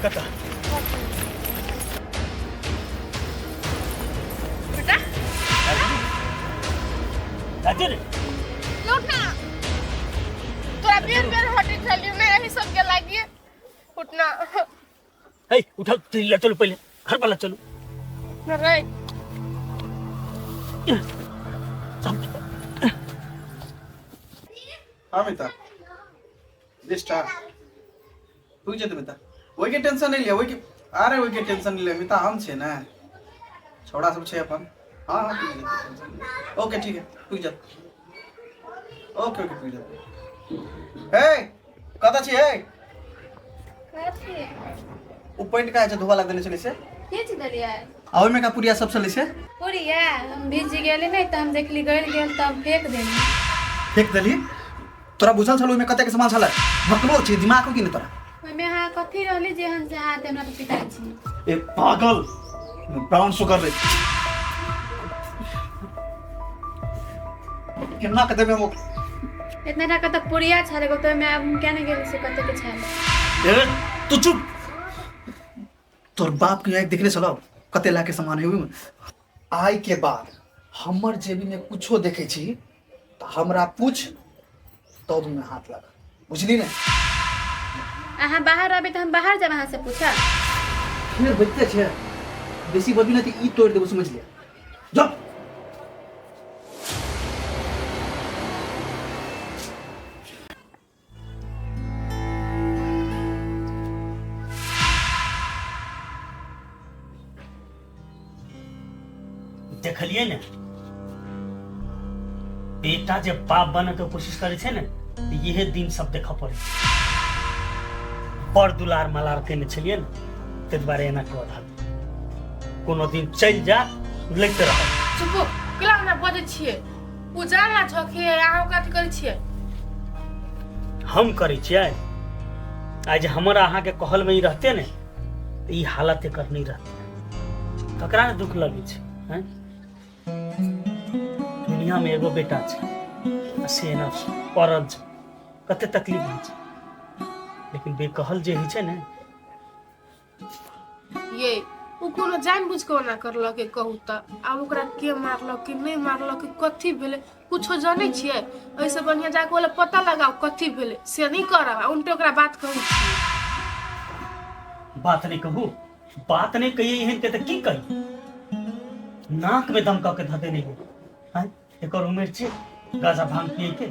कता बेटा दादी रे लौट ना तोरा बेर बेर हटे चलियो ना यही सब के लागिए उठना हे उठा चल चलो पहले घर वाला चलो रे हाँ मिता लिस्ट हाँ तू जते मिता वही के टेंशन नहीं लिया वही के अरे वही के टेंशन नहीं लिया मिता हम छे ना छोड़ा सब छे अपन हाँ हाँ तू जते टेंशन नहीं ओके ठीक है तू जा ओके ओके तू जा हे कदा छी हे कथी उ पॉइंट का है जो धोवा लग देने चले से के छी दलिया आवे में का पुरिया सब चले से पूरिया हम भीज गेली नहीं त हम देखली गल गेल तब फेंक देली फेंक देली तोरा बुझल छलो में कते के सामान छला भकलो छी दिमाग को कि नहीं तोरा ओमे हां कथी रहली जे हम से हाथ हमरा पे पिटाई छी ए पागल ब्राउन शुगर रे कितना कते में वो इतना टाका तो पूरिया छले को तो मैं अब क्या नहीं गेली से कते के छले ए तू चुप तोर बाप के एक देखले चलो कते लाख के सामान है हुई आई के बाद हमर जेबी में कुछो देखे छी तो हमरा पूछ तो में हाथ लगा बुझली ना अहाँ बाहर रहबे त हम बाहर जाब अहाँ से पूछा फिर बजते छे बेसी बदबी ना ई तोड़ देबो समझ लिया जा देखलिए ने बेटा जब बाप बने के कोशिश करे छे ने तो यह दिन सब देखा पड़े बड़ दुलार मलार केने छलिए ने ते दुआरे एना के अधा कोनो दिन चल जा लेते रह चुप केला ना बजे छिए उ जानला छ कि अहाँ कथि करै छिए हम करे छिए आज हमरा अहाँ के कहल में ही रहते ने तो ई हालत एकर नहीं रहते ककरा ने दुख लगे छे हैं दुनिया में एगो बेटा छे से ना पड़ल छे कते तकलीफ होइ छे लेकिन बेकहल जे होइ छे ने ये उ कोनो जानबूझ के ना करल के कहू त आ ओकरा के मारल कि नहीं मारल कि कथि भेले कुछो जानै छिए ऐसे बढ़िया जाके वाला पता लगाओ कथि भेले से नहीं करब उनटे ओकरा बात कहू छी बात नहीं कहू बात नहीं कहिए एहन के त की कही नाक में दम क के धते नहीं हो हैं एकर उम्र छे गाजा भांग पिए के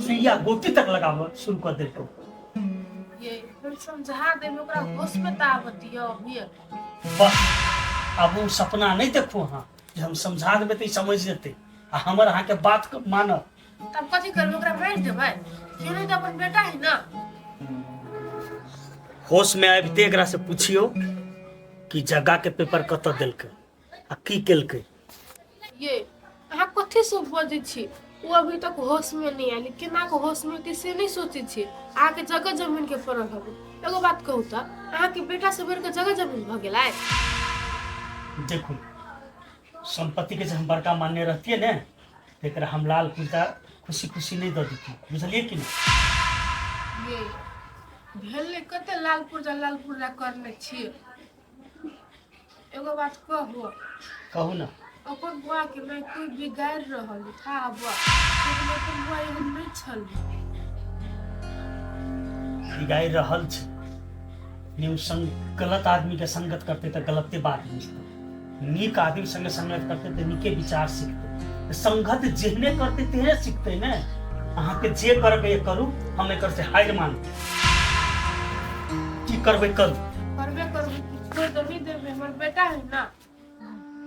सुइया गोटी तक लगाव शुरू कर दे तो ये फिर समझा दे में ओकरा होश में तावतियो अभी बस अब वो सपना नहीं देखो हाँ जे हम समझा देबे तो समझ जेते आ हमर अहाँ के बात मानब तब कथि करबे ओकरा मार देबै ये नहीं तो अपन बेटा है ना होश में आबिते एकरा से पूछियो कि जगह के पेपर कत देलकै आ की केलकै ये अहाँ कथि से बजै छी वो अभी तक होश में नहीं आली केना को होश में से नहीं सोचे छी आके जगह जमीन के परल हबे एगो बात कहू त अहाँ के बेटा से बेर के जगह जमीन भ गेलै देखो संपत्ति के जे हम बड़का मान्य रहतिए ने एकरा हम लाल पुरजा खुशी खुशी नहीं दे देती बुझलिए कि नहीं ये भेले कते लाल पुरजा करने छी एगो बात कहू कहू ना अपन बुआ के मैं कोई बिगाड़ रहल था बुआ लेकिन अपन बुआ एहन नहीं छल बिगाड़ रहल छै न्यू संग गलत आदमी के संगत करते तो गलते बात बुझते नीक आदमी संगे संगत करते तो नीके विचार सीखते संगत जेहने करते तेहने सीखते ने अहाँ के जे करबे करू हम एकर से हार मानते की करबे करू करबे कोई तो नहीं देबे हमर बेटा है ना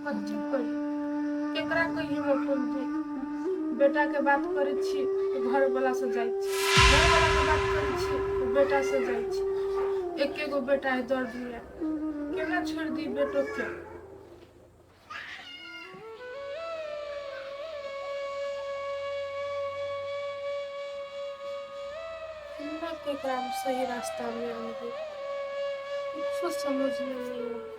कथि करी केकरा कहियो हम फोन पे बेटा के बात करे छी तो घर वाला से जाई छी घर वाला के बात करे छी तो बेटा से जाई छी एके गो बेटा है दर्द में केना छोड़ दी बेटो के ना केकरा सही रास्ता में आगे कुछ समझ में नहीं आता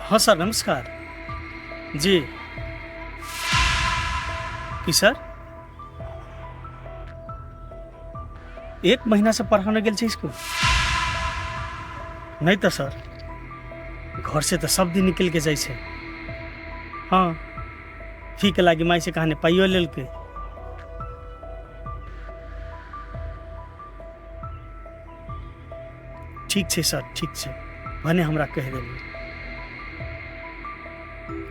हाँ सर नमस्कार जी कि सर 1 महीना से पढ़ाने गेल छै इसको नहीं तो सर घर से तो सब दिन निकल के जाइ छै। हाँ फी के लागी माई से कहने पाइयो लेलकै। ठीक छै सर ठीक छै भने हमरा कह देलियै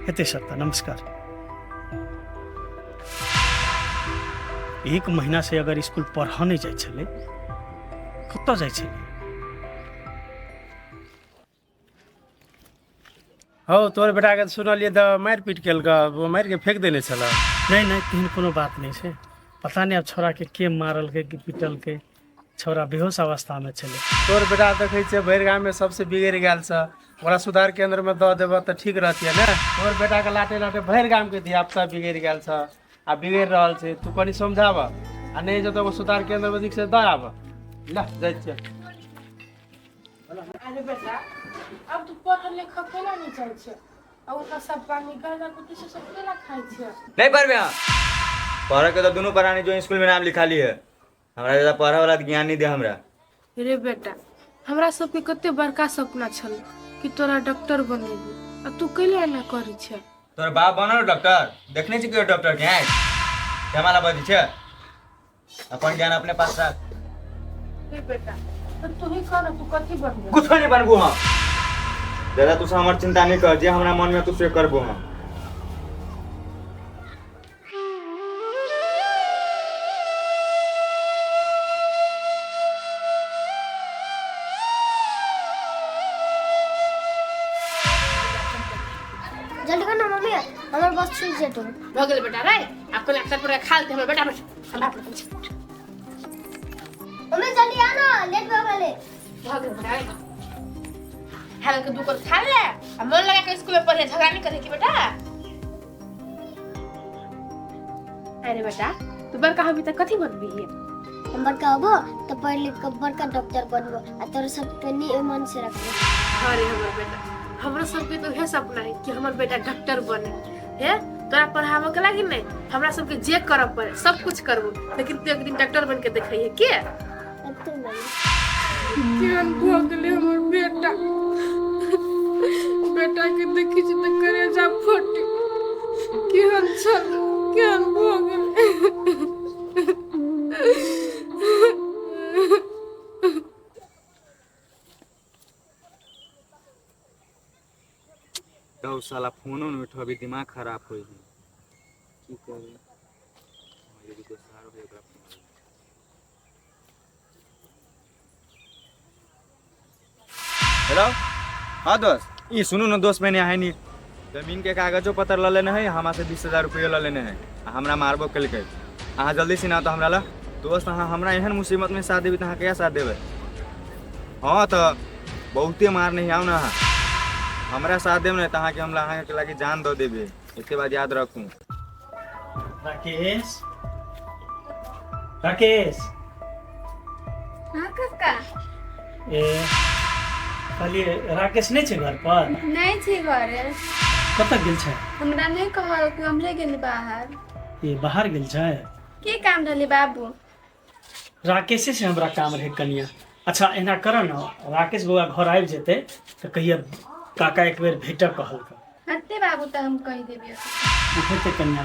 हेतै सर तऽ नमस्कार। 1 महीना से अगर स्कूल पढ़ा नहीं जाइ छलै कतऽ जाइ छलै? हौ तोर बेटा के सुनलिए तऽ मारि पीट केलका, वो मारि के फेंक देने छला। नहीं नहीं तेहन कोनो बात नहीं छै। पता नहीं अब छोरा के मारल के पीटल के, छोरा बेहोश अवस्था में छलै। तोर बेटा देखै छै भरि गाँव में सबसे बिगड़ गेल छ, ओकरा सुधार केंद्र में दऽ देबह तऽ ठीक रहतियै ने। तोर बेटा के लाटे लाटे भरि गाँव के धिया पुता बिगड़ गेल छ आ बिगड़ रहल छै, तू कनी समझाब आ नहीं जो तो सुधार केंद्र में दिख से दऽ आब। ला जाइ छियै। अरे बेटा अब तू पढ़ लिख केला नहीं जाइ छै और ओका सब पानी गला कुछ से सब केला खाइ छै। नहीं पढ़बे पढ़ के तो दोनों प्राणी जो स्कूल में नाम लिखा ली है, हमरा ज्यादा पढ़े वाला ज्ञान नहीं दे हमरा। रे बेटा हमरा सबके कते बड़का सपना छल कि तोरा डॉक्टर बनेबी आ तू कैले ना करै छै। तोर बाप बनल डॉक्टर, देखने छी क्यों डॉक्टर के हैं जमाला बजी छे, अपन ज्ञान अपने पास रख। रे बेटा तो तू ही कर, तू कथी बनबे? कुछ नहीं बनबू हम, ज्यादा तुसे हमर चिंता नहीं कर, जे हमरा मन में तुसे करबू हम। जल्दी करना मम्मी, हमारे बस छूट जेतो। भ गेल बेटा रे, आपको लेक्चर पूरा खाल दे हमर बेटा बैठ। हम बात कर छी। मम्मी जल्दी आना, लेट हो गए। भ गेल बेटा रे। हाल के दुकर खा ले, आ मन लगा के स्कूल में पढ़े, झगड़ा नहीं करे की बेटा। अरे बेटा तू बड़का होबी त कथी बनबी है? हम बड़का होबो तो पढ़ लिख के बड़का डॉक्टर बनबो आ तोर सब पे मन से रखबो। अरे हमर बेटा हमरा सबके तो है सपना है कि हमर बेटा डॉक्टर बने है। तोरा पढ़ाबो के लागी नहीं, हमरा सबके जे करब पड़े सब कुछ करबो, लेकिन तू एक दिन डॉक्टर बन के देखइए के। तू नहीं केहन भ गेले हमर बेटा, बेटा के देखि छ त करेजा फटे। केहन छल, केहन भ गेले। तो साला फोनो में उठो, अभी दिमाग खराब होई है की करे। मेरे भी तो सारो है ओकरा फोन। हेलो हाँ दोस्त, ये सुनू ना दोस्त, मैंने है नहीं जमीन के कागजों पत्र ल लेने है, हमारे से 20,000 रुपये ल लेने है, हमरा मारबो कल के। अहाँ जल्दी से ना तो हमरा ला दोस्त, अहाँ हमरा एहन मुसीबत में साथ देबे तो अहाँ क्या साथ देबे? हाँ तो बहुते मार नहीं आओ ना, हमरा साथ देब ना तो अहाँ के हम अहाँ के लागी जान दो देबे, इसके बाद याद रखू। राकेश राकेश हाँ काका ए कहलिए राकेश नहीं छे घर पर? नहीं छे घरे, कतऽ गेल छै? हमरा नहीं कहल कि हमरे गेली बाहर। ये बाहर गेल छै? की काम रहली बाबू? राकेशे से हमरा काम रहे कनिया। अच्छा एना कर न, राकेश बउआ घर आबि जेतै तऽ कहिया काका एक बेर भेटऽ कहलकै। हते बाबू तो हम कह देबी। हेतै कनिया।